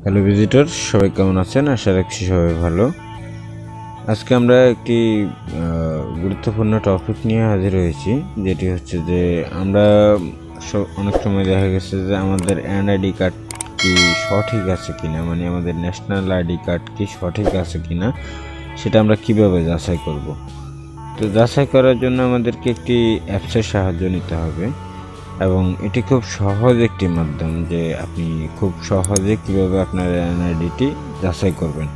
Hello visitor, সবাই কেমন আছেন? আশা রাখছি সবাই ভালো। আজকে আমরা একটি গুরুত্বপূর্ণ টপিক নিয়ে হাজির হয়েছি, যেটি হচ্ছে যে আমরা অনেক সময় দেখা গেছে যে আমাদের এনআইডি কার্ড কি সঠিক আছে কিনা, মানে আমাদের ন্যাশনাল আইডি কার্ড কি সঠিক আছে কিনা সেটা আমরা কিভাবে যাচাই করব। তো যাচাই করার জন্য আমাদেরকে একটি অ্যাপসের সাহায্য নিতে হবে এবং এটি খুব সহজ একটি মাধ্যম যে আপনি খুব সহজে কিভাবে আপনার এনআইডিটি যাচাই করবেন।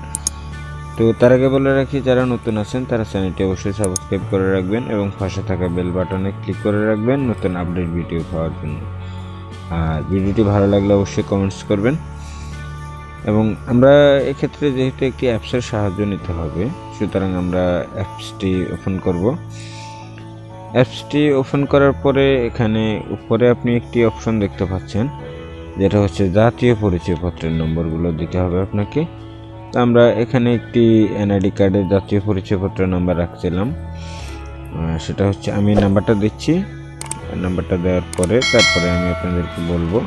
তো তার আগে বলে রাখি, যারা নতুন আছেন তারা চ্যানেলটি অবশ্যই সাবস্ক্রাইব করে রাখবেন এবং পাশে থাকা বেল বাটনে ক্লিক করে রাখবেন নতুন আপডেট ভিডিও পাওয়ার জন্য। আর ভিডিওটি ভালো লাগলে অবশ্যই কমেন্টস করবেন। এবং আমরা এক্ষেত্রে যেহেতু একটি অ্যাপসের সাহায্য নিতে হবে, সুতরাং আমরা অ্যাপসটি ওপেন করব। অ্যাপসটি ওপেন করার পরে এখানে উপরে আপনি একটি অপশন দেখতে পাচ্ছেন, যেটা হচ্ছে জাতীয় পরিচয়পত্রের নম্বরগুলো দিতে হবে আপনাকে। তো আমরা এখানে একটি এনআইডি কার্ডের জাতীয় পরিচয়পত্রের নাম্বার রাখছিলাম, সেটা হচ্ছে আমি নাম্বারটা দিচ্ছি। নাম্বারটা দেওয়ার পরে তারপরে আমি আপনাদেরকে বলবো।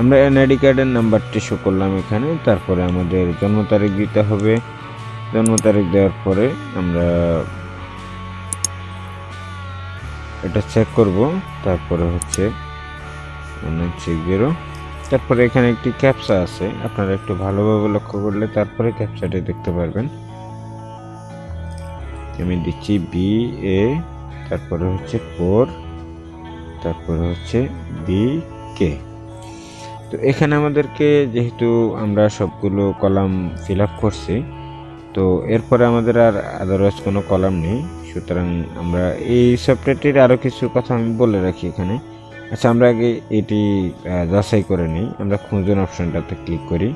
আমরা এনআইডি কার্ডের নাম্বারটি শো করলাম এখানে। তারপরে আমাদের জন্ম তারিখ দিতে হবে। জন্ম তারিখ দেওয়ার পরে আমরা এটা চেক করব। তারপরে হচ্ছে 1960। তারপরে এখানে একটি ক্যাপচা আছে, আপনারা একটু ভালোভাবে লক্ষ্য করলে তারপরে ক্যাপচাটি দেখতে পারবেন। আমি দিচ্ছি BA, তারপরে হচ্ছে 4, তারপরে হচ্ছে BK। তো এখানে আমাদেরকে, যেহেতু আমরা সবগুলো কলাম ফিল আপ করছি, তো এরপরে আমাদের আর আদারওয়াইজ কোনো কলাম নেই। সুতরাং আমরা এই সফটওয়্যারটির আরও কিছু কথা আমি বলে রাখি এখানে। আচ্ছা, আমরা আগে এটি যাচাই করে নিই। আমরা খুঁজুন অপশনটাতে ক্লিক করি।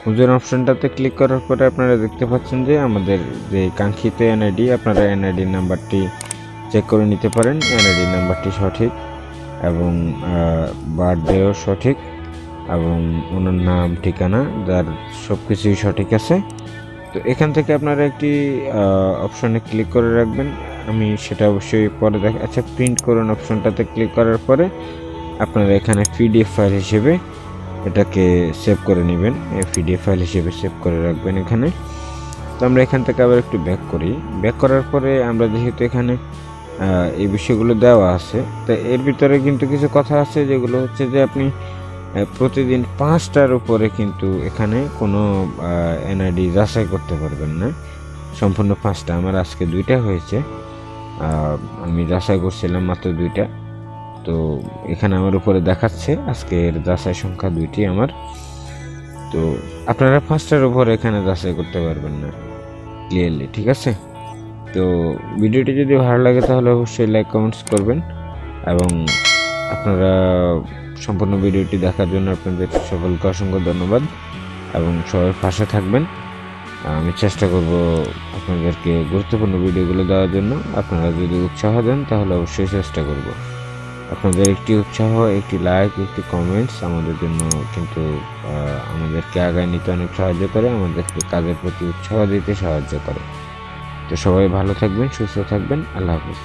খুঁজুন অপশনটাতে ক্লিক করার পরে আপনারা দেখতে পাচ্ছেন যে আমাদের যে কাঙ্ক্ষিত এনআইডি, আপনারা এনআইডি নাম্বারটি চেক করে নিতে পারেন। এনআইডি নাম্বারটি সঠিক এবং বার্থডেও সঠিক এবং ওনার নাম, ঠিকানা, যার সব কিছুই সঠিক আছে। তো এখান থেকে আপনারা একটি অপশনে ক্লিক করে রাখবেন। আমি সেটা অবশ্যই পরে আচ্ছা, প্রিন্ট করুন অপশনটাতে ক্লিক করার পরে আপনারা এখানে পিডিএফ ফাইল হিসেবে এটাকে সেভ করে নেবেন। পিডিএফ ফাইল হিসেবে সেভ করে রাখবেন এখানে। তো আমরা এখান থেকে আবার একটু ব্যাক করি। ব্যাক করার পরে আমরা যেহেতু এখানে এই বিষয়গুলো দেওয়া আছে, তো এর ভিতরে কিন্তু কিছু কথা আছে যেগুলো হচ্ছে যে আপনি প্রতিদিন 5টার উপরে কিন্তু এখানে কোনো এনআইডি যাচাই করতে পারবেন না। সম্পূর্ণ 5টা, আমার আজকে 2টা হয়েছে। আমি যাচাই করছিলাম মাত্র 2টা। তো এখানে আমার উপরে দেখাচ্ছে আজকের যাচাই সংখ্যা 2টি আমার। তো আপনারা 5টার উপরে এখানে যাচাই করতে পারবেন না ক্লিয়ারলি, ঠিক আছে? তো ভিডিওটি যদি ভালো লাগে তাহলে অবশ্যই লাইক কমেন্টস করবেন এবং আপনারা সম্পূর্ণ ভিডিওটি দেখার জন্য আপনাদের সকলকে অসংখ্য ধন্যবাদ এবং সবাই পাশে থাকবেন। আমি চেষ্টা করব আপনাদেরকে গুরুত্বপূর্ণ ভিডিওগুলো দেওয়ার জন্য। আপনারা যদি উৎসাহ দেন তাহলে অবশ্যই চেষ্টা করব। আপনাদের একটি উৎসাহ, একটি লাইক, একটি কমেন্টস আমাদের জন্য কিন্তু আমাদেরকে আগায় নিতে অনেক সাহায্য করে, আমাদেরকে কাজের প্রতি উৎসাহ দিতে সাহায্য করে। তো সবাই ভালো থাকবেন, সুস্থ থাকবেন। আল্লাহ হাফেজ।